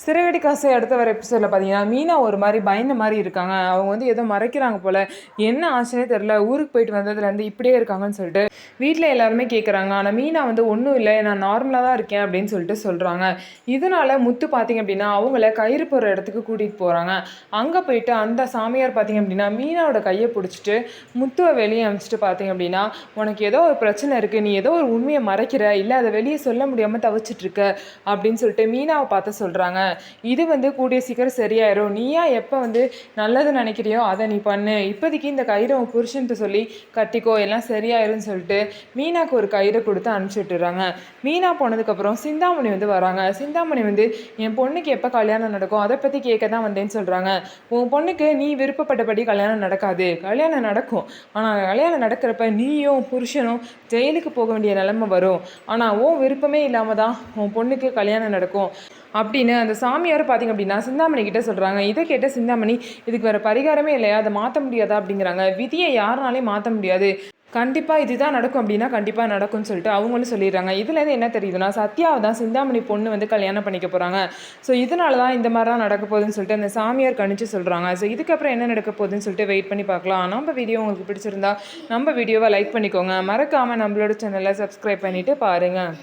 சிறகடி காசை அடுத்த வர எபிசோடில் பார்த்தீங்கன்னா மீனா ஒரு மாதிரி பயந்த மாதிரி இருக்காங்க. அவங்க வந்து ஏதோ மறைக்கிறாங்க போல். என்ன ஆச்சுன்னே தெரில. ஊருக்கு போயிட்டு வந்ததுலேருந்து இப்படியே இருக்காங்கன்னு சொல்லிட்டு வீட்டில் எல்லாருமே கேட்குறாங்க. ஆனால் மீனா வந்து ஒன்றும் இல்லை, நான் நார்மலாக தான் இருக்கேன் அப்படின்னு சொல்லிட்டு சொல்கிறாங்க. இதனால முத்து பார்த்தீங்க அப்படின்னா அவங்கள கயிறு போகிற இடத்துக்கு கூட்டிகிட்டு போகிறாங்க. அங்கே போயிட்டு அந்த சாமியார் பார்த்தீங்க அப்படின்னா மீனாவோட கையை பிடிச்சிட்டு முத்துவை வெளியே அனுப்பிச்சிட்டு பார்த்தீங்க அப்படின்னா, உனக்கு ஏதோ ஒரு பிரச்சனை இருக்குது, நீ ஏதோ ஒரு உண்மையை மறைக்கிற, இல்லை அதை வெளியே சொல்ல முடியாமல் தவிச்சிட்டு இருக்க அப்படின்னு சொல்லிட்டு மீனாவை பார்த்து சொல்கிறாங்க. இது வந்து கூடிய சீக்கிரம் சரியாயிரும், நீயா எப்போ வந்து நல்லது நினைக்கிறியோ அதை நீ பண்ணு, இப்போதைக்கு இந்த கயிறை உன் புருஷன்ட்டு சொல்லி கட்டிக்கோ, எல்லாம் சரியாயிரும்னு சொல்லிட்டு மீனாக்கு ஒரு கயிறை கொடுத்து அனுப்பிச்சி விட்டுறாங்க. மீனா போனதுக்கப்புறம் சிந்தாமணி வந்து வராங்க. சிந்தாமணி வந்து என் பொண்ணுக்கு எப்போ கல்யாணம் நடக்கும் அதை பற்றி கேட்க தான் வந்தேன்னு சொல்கிறாங்க. உன் பொண்ணுக்கு நீ விருப்பப்பட்டபடி கல்யாணம் நடக்காது, கல்யாணம் நடக்கும், ஆனால் கல்யாணம் நடக்கிறப்ப நீயும் புருஷனும் ஜெயிலுக்கு போக வேண்டிய நிலைமை வரும், ஆனால் உன் விருப்பமே இல்லாமல் தான் உன் பொண்ணுக்கு கல்யாணம் நடக்கும் அப்படின்னு அந்த சாமியார் பார்த்திங்க அப்படின்னா சிந்தாமணி கிட்ட சொல்கிறாங்க. இதை கேட்ட சிந்தாமணி, இதுக்கு வேறு பரிகாரமே இல்லையா, அதை மாற்ற முடியாதா அப்படிங்கிறாங்க. விதியை யாருனாலையும் மாற்ற முடியாது, கண்டிப்பாக இதுதான் நடக்கும் அப்படின்னா கண்டிப்பாக நடக்கும்னு சொல்லிட்டு அவங்களும் சொல்லிடுறாங்க. இதுலேருந்து என்ன தெரியுதுன்னா சத்யாவை தான் சிந்தாமணி பொண்ணு வந்து கல்யாணம் பண்ணிக்க போகிறாங்க. ஸோ இதனால தான் இந்த மாதிரிலாம் நடக்க போகுதுன்னு சொல்லிட்டு அந்த சாமியார் கணிச்சு சொல்கிறாங்க. ஸோ இதுக்கப்புறம் என்ன நடக்க போகுதுன்னு சொல்லிட்டு வெயிட் பண்ணி பார்க்கலாம். நம்ம வீடியோ உங்களுக்கு பிடிச்சிருந்தா நம்ம வீடியோவை லைக் பண்ணிக்கோங்க, மறக்காமல் நம்மளோட சேனலை சப்ஸ்கிரைப் பண்ணிவிட்டு பாருங்கள்.